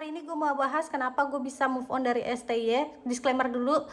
Hari ini gue mau bahas kenapa gue bisa move on dari STY. Disclaimer dulu,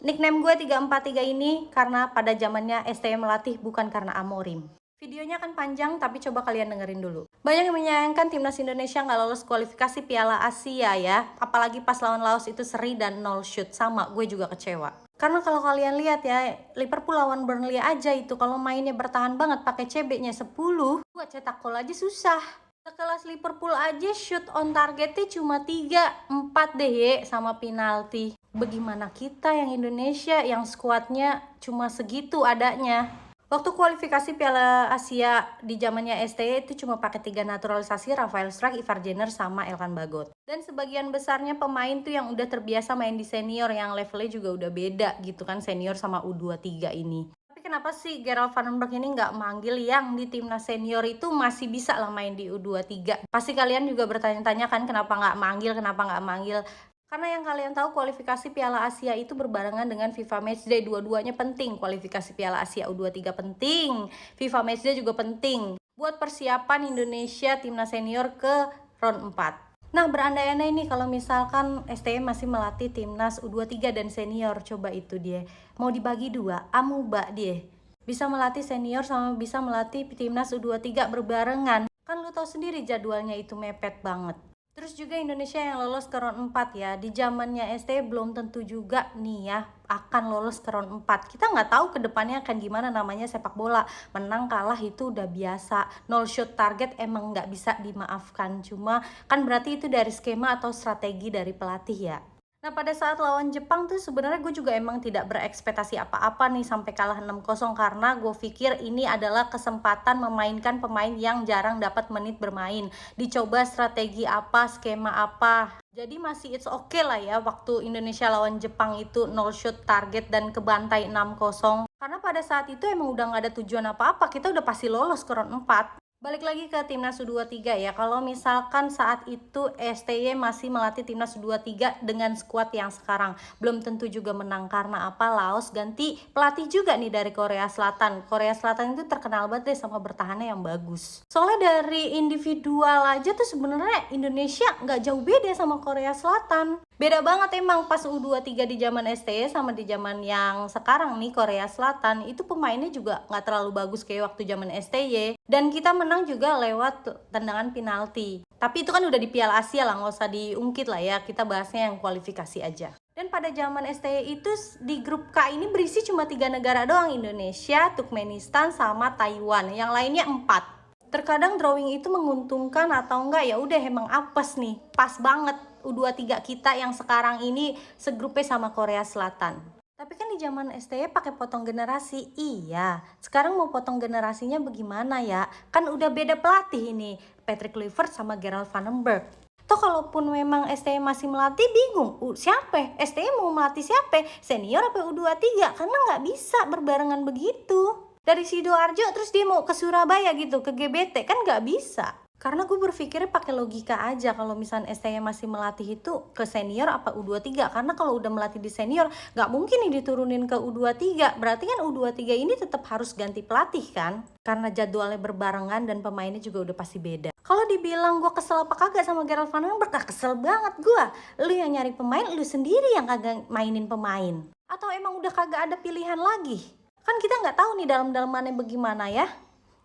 nickname gue 343 ini karena pada zamannya STY melatih, bukan karena Amorim. Videonya akan panjang, tapi coba kalian dengerin dulu. Banyak yang menyayangkan timnas Indonesia nggak lolos kualifikasi Piala Asia ya. Apalagi pas lawan Laos itu seri dan 0 shoot. Sama, gue juga kecewa. Karena kalau kalian lihat ya, Liverpool lawan Burnley aja itu kalau mainnya bertahan banget pakai CB-nya 10, buat cetak gol aja susah. Sekelas Liverpool aja shoot on targetnya cuma 3-4 deh ya sama penalti. Bagaimana kita yang Indonesia yang skuadnya cuma segitu adanya. Waktu kualifikasi Piala Asia di zamannya STY itu cuma pakai 3 naturalisasi, Rafael Struijk, Ivar Jenner, sama Elkan Bagot. Dan sebagian besarnya pemain tuh yang udah terbiasa main di senior yang levelnya juga udah beda gitu kan, senior sama U23 ini. Kenapa sih Gerald Van den Berg ini nggak manggil yang di timnas senior itu masih bisa lah main di U23? Pasti kalian juga bertanya-tanya kan kenapa nggak manggil. Karena yang kalian tahu kualifikasi Piala Asia itu berbarengan dengan FIFA Matchday. Dua-duanya penting. Kualifikasi Piala Asia U23 penting, FIFA Matchday juga penting buat persiapan Indonesia timnas senior ke round 4. Nah, berandai-andai nih kalau misalkan STY masih melatih timnas U23 dan senior, coba itu dia. Mau dibagi dua, amuba dia. Bisa melatih senior sama bisa melatih timnas U23 berbarengan. Kan lu tahu sendiri jadwalnya itu mepet banget. Terus juga Indonesia yang lolos ke round 4 ya. Di zamannya STY belum tentu juga nih ya akan lolos ke round 4. Kita nggak tahu ke depannya akan gimana, namanya sepak bola. Menang kalah itu udah biasa. 0 shot target emang nggak bisa dimaafkan. Cuma kan berarti itu dari skema atau strategi dari pelatih ya. Nah, pada saat lawan Jepang tuh sebenarnya gue juga emang tidak berekspektasi apa-apa nih sampai kalah 6-0, karena gue pikir ini adalah kesempatan memainkan pemain yang jarang dapat menit bermain. Dicoba strategi apa, skema apa. Jadi masih it's okay lah ya waktu Indonesia lawan Jepang itu 0 shot target dan kebantai 6-0. Karena pada saat itu emang udah gak ada tujuan apa-apa, kita udah pasti lolos ke round 4. Balik lagi ke timnas U23 ya, kalau misalkan saat itu STY masih melatih timnas U23 dengan skuad yang sekarang, belum tentu juga menang. Karena apa? Laos ganti pelatih juga nih dari Korea Selatan. Korea Selatan itu terkenal banget deh sama bertahannya yang bagus. Soalnya dari individual aja tuh sebenarnya Indonesia nggak jauh beda sama Korea Selatan. Beda banget emang pas U23 di zaman STY sama di zaman yang sekarang nih Korea Selatan, itu pemainnya juga nggak terlalu bagus kayak waktu zaman STY. Dan kita menang juga lewat tendangan penalti. Tapi itu kan udah di Piala Asia lah, nggak usah diungkit lah ya, kita bahasnya yang kualifikasi aja. Dan pada zaman STY itu di grup K ini berisi cuma 3 negara doang, Indonesia, Turkmenistan, sama Taiwan. Yang lainnya 4. Terkadang drawing itu menguntungkan atau enggak ya udah emang apes nih, pas banget U23 kita yang sekarang ini segrupnya sama Korea Selatan. Tapi kan di zaman STY pakai potong generasi. Iya, sekarang mau potong generasinya bagaimana ya? Kan udah beda pelatih ini, Patrick Kluivert sama Gerald Van den Berg. Toh kalaupun memang STY masih melatih, bingung siapa? STY mau melatih siapa? Senior apa U23? Karena nggak bisa berbarengan begitu. Dari Sidoarjo terus dia mau ke Surabaya gitu, ke GBT, kan nggak bisa. Karena gue berpikirnya pakai logika aja, kalau misalnya STY masih melatih itu ke senior apa U23. Karena kalau udah melatih di senior, nggak mungkin nih diturunin ke U23. Berarti kan U23 ini tetap harus ganti pelatih kan? Karena jadwalnya berbarengan dan pemainnya juga udah pasti beda. Kalau dibilang gue kesel apa kagak sama Gerald Van den Berg, kesel banget gue. Lu yang nyari pemain, lu sendiri yang kagak mainin pemain. Atau emang udah kagak ada pilihan lagi? Kan kita nggak tahu nih dalam-dalamannya bagaimana ya.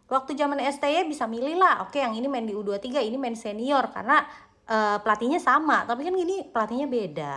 Waktu zaman STY bisa milih lah, oke yang ini main di U23, ini main senior karena pelatihnya sama, tapi kan gini pelatihnya beda.